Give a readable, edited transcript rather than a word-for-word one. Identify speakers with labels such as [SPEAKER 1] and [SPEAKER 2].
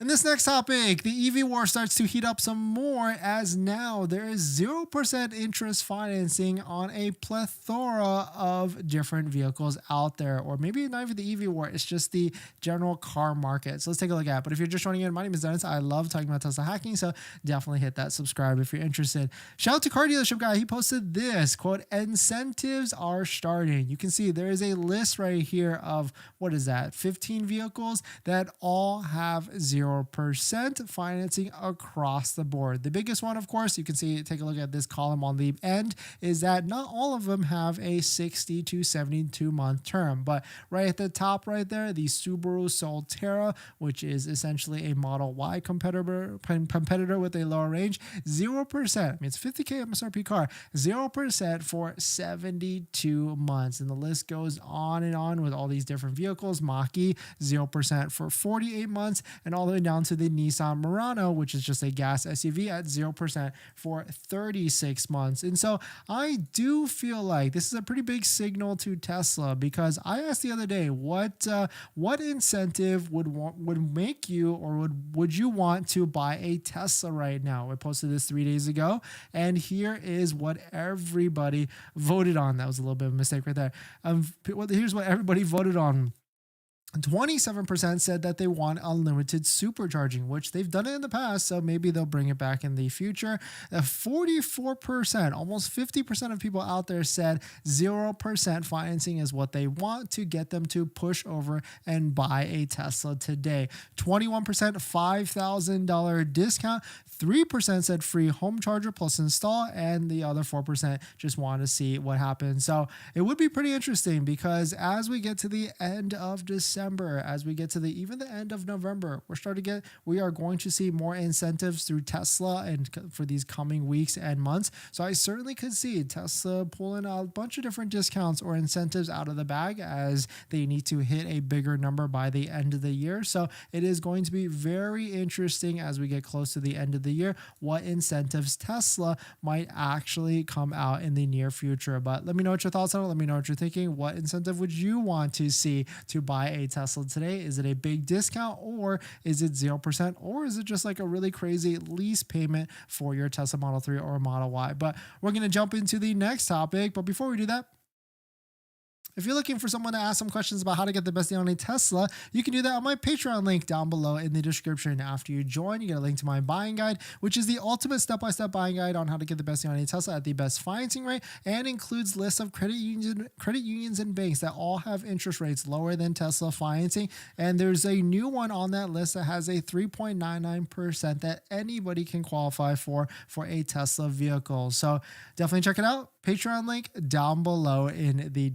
[SPEAKER 1] In this next topic, the EV war starts to heat up some more as now there is 0% interest financing on a plethora of different vehicles out there. Or maybe not even the EV war, it's just the general car market. So let's take a look at it. But if you're just joining in, my name is Dennis. I love talking about Tesla hacking, so definitely hit that subscribe if you're interested. Shout out to Car Dealership Guy. He posted this, quote, incentives are starting. You can see there is a list right here of, what is that, 15 vehicles that all have 0% financing across the board. The biggest one, of course, you can see, take a look at this column on the end, is that not all of them have a 60 to 72 month term. But right at the top right there, the Subaru Solterra, which is essentially a Model Y competitor with a lower range, 0%. I mean, it's 50K MSRP car, 0% for 72 months. And the list goes on and on with all these different vehicles. Mach-E, 0% for 48 months, and all the way down to the Nissan Murano, which is just a gas SUV, at 0% for 36 months. And so I do feel like this is a pretty big signal to Tesla, because I asked the other day, what incentive would make you, or would you want to buy a Tesla right now? I posted this 3 days ago, and here is what everybody voted on. That was a little bit of a mistake right there. Here's what everybody voted on. 27% said that they want unlimited supercharging, which they've done it in the past, so maybe they'll bring it back in the future. 44%, almost 50% of people out there said 0% financing is what they want to get them to push over and buy a Tesla today. 21% $5,000 discount, 3% said free home charger plus install, and the other 4% just want to see what happens. So it would be pretty interesting, because as we get to the end of December, as we get to even the end of November, we are going to see more incentives through Tesla and for these coming weeks and months. So I certainly could see Tesla pulling a bunch of different discounts or incentives out of the bag as they need to hit a bigger number by the end of the year. So it is going to be very interesting as we get close to the end of the year, what incentives Tesla might actually come out in the near future. But let me know what your thoughts are. Let me know what you're thinking. What incentive would you want to see to buy a Tesla today? Is it a big discount, or is it 0%, or is it just like a really crazy lease payment for your Tesla Model 3 or Model Y? But we're going to jump into the next topic. But before we do that, if you're looking for someone to ask some questions about how to get the best deal on a Tesla, you can do that on my Patreon link down below in the description. After you join, you get a link to my buying guide, which is the ultimate step-by-step buying guide on how to get the best deal on a Tesla at the best financing rate, and includes lists of credit unions and banks that all have interest rates lower than Tesla financing. And there's a new one on that list that has a 3.99% that anybody can qualify for a Tesla vehicle. So definitely check it out. Patreon link down below in the